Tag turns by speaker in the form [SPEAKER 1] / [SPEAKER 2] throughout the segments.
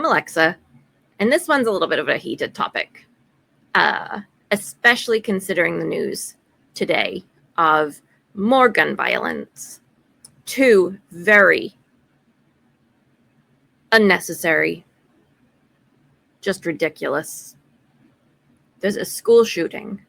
[SPEAKER 1] I'm Alexa, and this one's a little bit of a heated topic, especially considering the news today of more gun violence, two very unnecessary, just ridiculous. There's a school shooting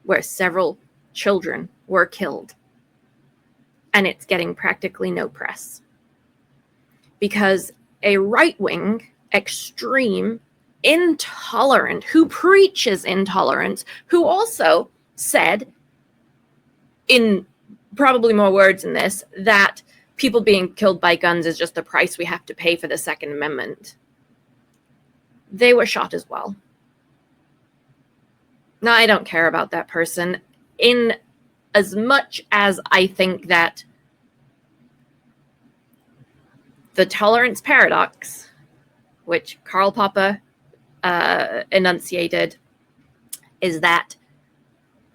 [SPEAKER 1] where several children were killed, and it's getting practically no press because a right-wing, extreme, intolerant, who preaches intolerance, who also said, in probably more words than this, that people being killed by guns is just the price we have to pay for the Second Amendment. They were shot as well. Now, I don't care about that person in as much as I think that the tolerance paradox, which Karl Popper enunciated, is that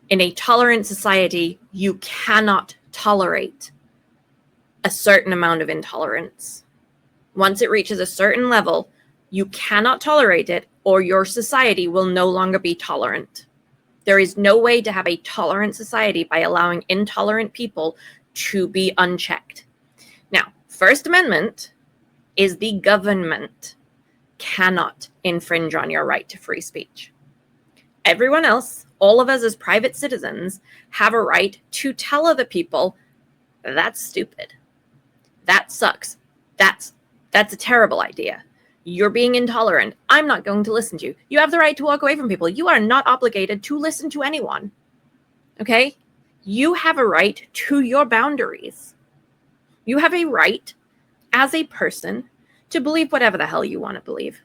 [SPEAKER 1] in a tolerant society, you cannot tolerate a certain amount of intolerance. Once it reaches a certain level, you cannot tolerate it, or your society will no longer be tolerant. There is no way to have a tolerant society by allowing intolerant people to be unchecked. Now, First Amendment is the government cannot infringe on your right to free speech. Everyone else, all of us as private citizens, have a right to tell other people, that's stupid. That sucks. That's a terrible idea. You're being intolerant. I'm not going to listen to you. You have the right to walk away from people. You are not obligated to listen to anyone. Okay? You have a right to your boundaries. You have a right as a person to believe whatever the hell you want to believe.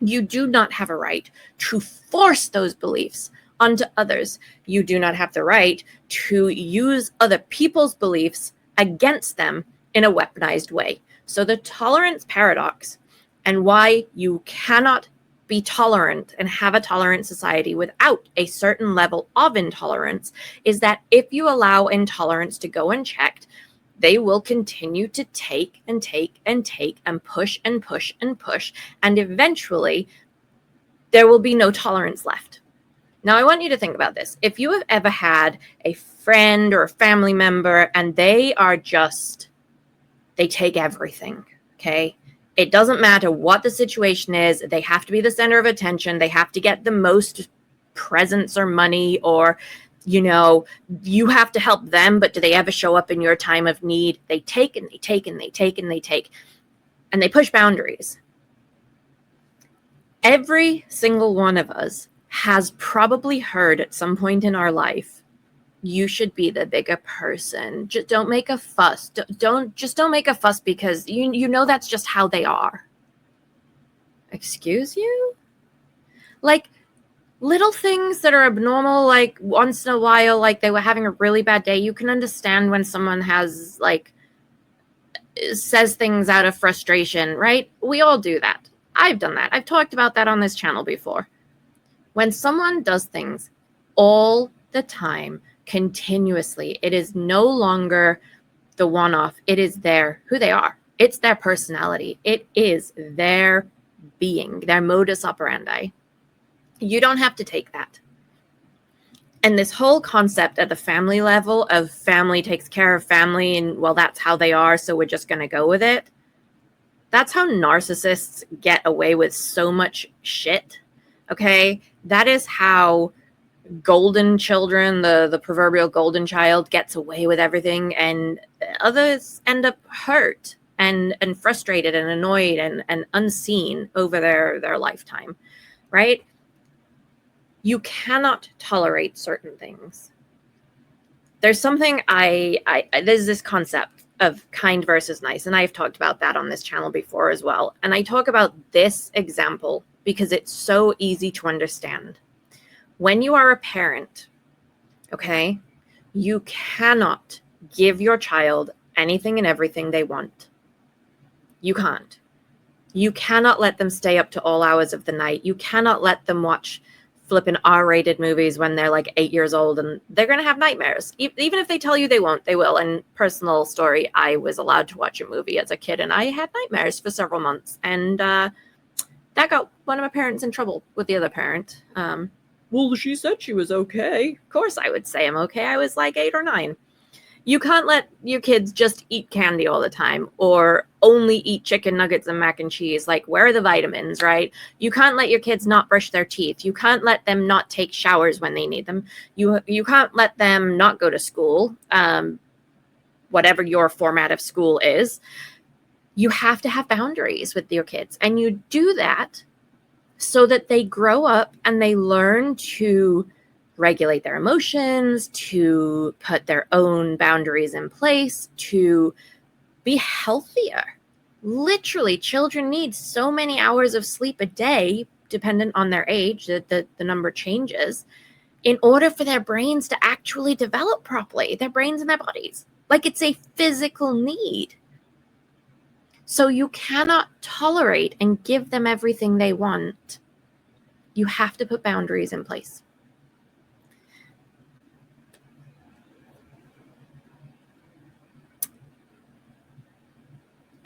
[SPEAKER 1] You do not have a right to force those beliefs onto others. You do not have the right to use other people's beliefs against them in a weaponized way. So the tolerance paradox, and why you cannot be tolerant and have a tolerant society without a certain level of intolerance, is that if you allow intolerance to go unchecked, they will continue to take and take and take and push and push and push, and eventually there will be no tolerance left. Now, I want you to think about this. If you have ever had a friend or a family member and they take everything, okay? It doesn't matter what the situation is. They have to be the center of attention. They have to get the most presents or money, or, you have to help them, but do they ever show up in your time of need? They take and they take and they take and they take, and they push boundaries. Every single one of us has probably heard at some point in our life, you should be the bigger person. Just don't make a fuss. Don't make a fuss because you know that's just how they are. Excuse you? Like little things that are abnormal, like once in a while, like they were having a really bad day. You can understand when someone has says things out of frustration, right? We all do that. I've done that. I've talked about that on this channel before. When someone does things all the time, continuously, it is no longer the one-off. It is who they are. It's their personality. It is their being, their modus operandi. You don't have to take that. And this whole concept at the family level of family takes care of family, and well, that's how they are, so we're just going to go with it. That's how narcissists get away with so much shit. Okay? That is how golden children, the proverbial golden child, gets away with everything, and others end up hurt and frustrated and annoyed and unseen over their lifetime, right? You cannot tolerate certain things. There's something there's this concept of kind versus nice, and I've talked about that on this channel before as well. And I talk about this example because it's so easy to understand. When you are a parent, okay, you cannot give your child anything and everything they want. You can't. You cannot let them stay up to all hours of the night. You cannot let them watch flipping R-rated movies when they're like 8 years old, and they're going to have nightmares. Even if they tell you they won't, they will. And personal story, I was allowed to watch a movie as a kid, and I had nightmares for several months. And that got one of my parents in trouble with the other parent. Well, she said she was okay. Of course I would say I'm okay. I was like 8 or 9. You can't let your kids just eat candy all the time or only eat chicken nuggets and mac and cheese. Like, where are the vitamins, right? You can't let your kids not brush their teeth. You can't let them not take showers when they need them. You can't let them not go to school, whatever your format of school is. You have to have boundaries with your kids. And you do that so that they grow up and they learn to regulate their emotions, to put their own boundaries in place, to be healthier. Literally, children need so many hours of sleep a day, dependent on their age, the number changes, in order for their brains to actually develop properly, their brains and their bodies. Like, it's a physical need. So you cannot tolerate and give them everything they want. You have to put boundaries in place.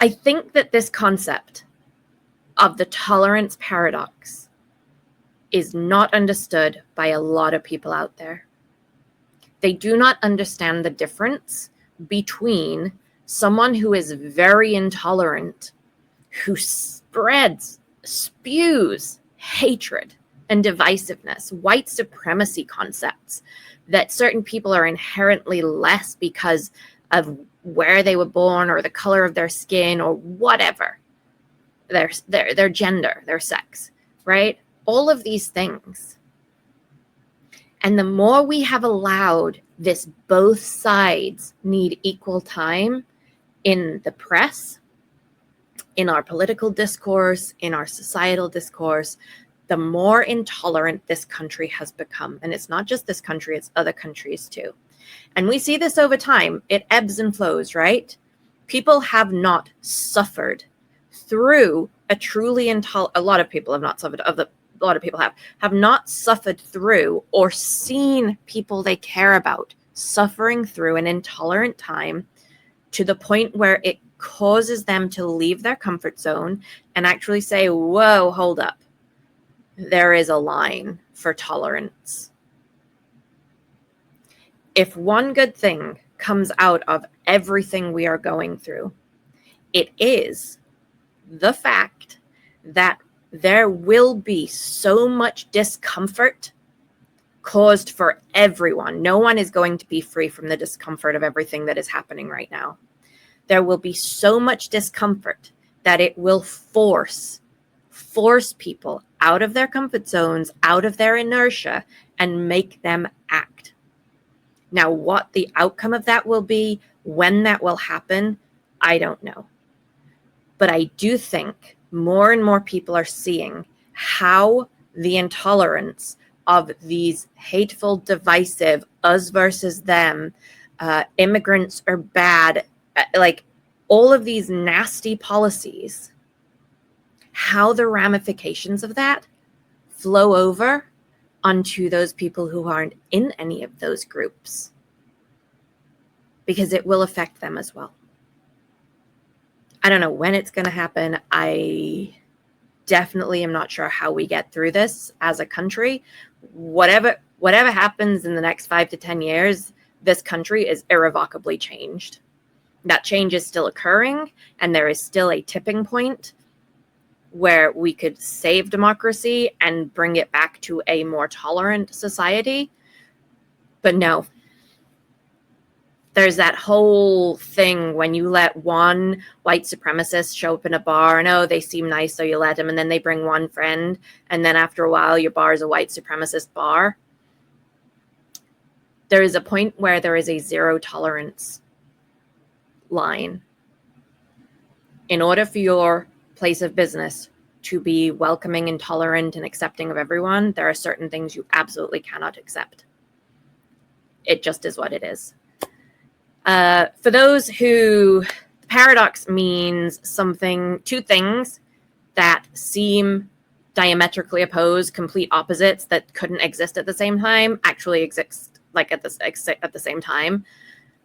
[SPEAKER 1] I think that this concept of the tolerance paradox is not understood by a lot of people out there. They do not understand the difference between someone who is very intolerant, who spews hatred and divisiveness, white supremacy concepts, that certain people are inherently less because of where they were born or the color of their skin or whatever, their gender, their sex, right? All of these things. And the more we have allowed this both sides need equal time in the press, in our political discourse, in our societal discourse, the more intolerant this country has become. And it's not just this country, it's other countries too. And we see this over time. It ebbs and flows, right? People have not suffered through a truly a lot of people have not suffered, a lot of people have not suffered through or seen people they care about suffering through an intolerant time to the point where it causes them to leave their comfort zone and actually say, whoa, hold up. There is a line for tolerance. If one good thing comes out of everything we are going through, it is the fact that there will be so much discomfort caused for everyone. No one is going to be free from the discomfort of everything that is happening right now. There will be so much discomfort that it will force people out of their comfort zones, out of their inertia, and make them act. Now, what the outcome of that will be, when that will happen, I don't know. But I do think more and more people are seeing how the intolerance of these hateful, divisive, us versus them, immigrants are bad, like all of these nasty policies, how the ramifications of that flow over onto those people who aren't in any of those groups, because it will affect them as well. I don't know when it's going to happen. I definitely am not sure how we get through this as a country. Whatever happens in the next 5 to 10 years, this country is irrevocably changed. That change is still occurring, and there is still a tipping point where we could save democracy and bring it back to a more tolerant society. But no, there's that whole thing when you let one white supremacist show up in a bar and, oh, they seem nice, so you let them, and then they bring one friend, and then after a while your bar is a white supremacist bar. There is a point where there is a zero tolerance line. In order for your place of business to be welcoming and tolerant and accepting of everyone, there are certain things you absolutely cannot accept. It just is what it is. For those who, the paradox means two things that seem diametrically opposed, complete opposites that couldn't exist at the same time actually exist like at the same time.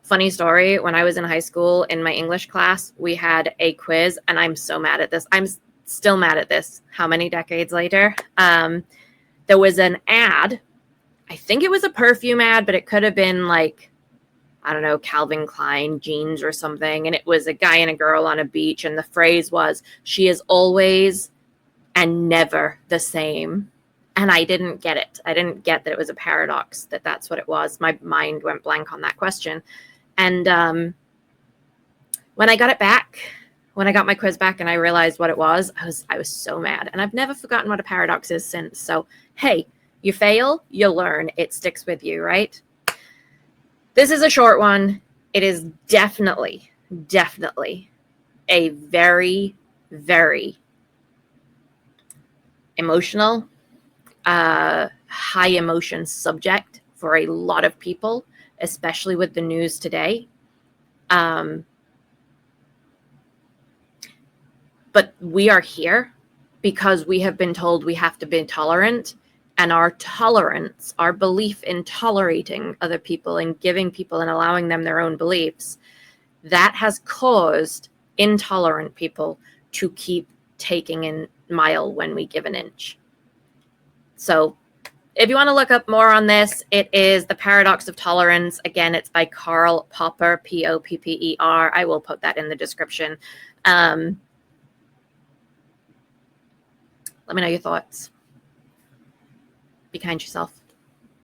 [SPEAKER 1] Funny story, when I was in high school in my English class, we had a quiz, and I'm so mad at this. I'm still mad at this. How many decades later? There was an ad. I think it was a perfume ad, but it could have been like, I don't know, Calvin Klein jeans or something. And it was a guy and a girl on a beach. And the phrase was, "She is always and never the same." And I didn't get it. I didn't get that it was a paradox, that that's what it was. My mind went blank on that question. And when I got it back, when I got my quiz back and I realized what it was, I was so mad. And I've never forgotten what a paradox is since. So, hey, you fail, you learn. It sticks with you, right? This is a short one. It is definitely a very, very emotional, high emotion subject for a lot of people, especially with the news today. But we are here because we have been told we have to be tolerant, and our tolerance, our belief in tolerating other people and giving people and allowing them their own beliefs, that has caused intolerant people to keep taking a mile when we give an inch. So if you want to look up more on this, it is The Paradox of Tolerance. Again, it's by Karl Popper, Popper. I will put that in the description. Let me know your thoughts. Be kind to yourself.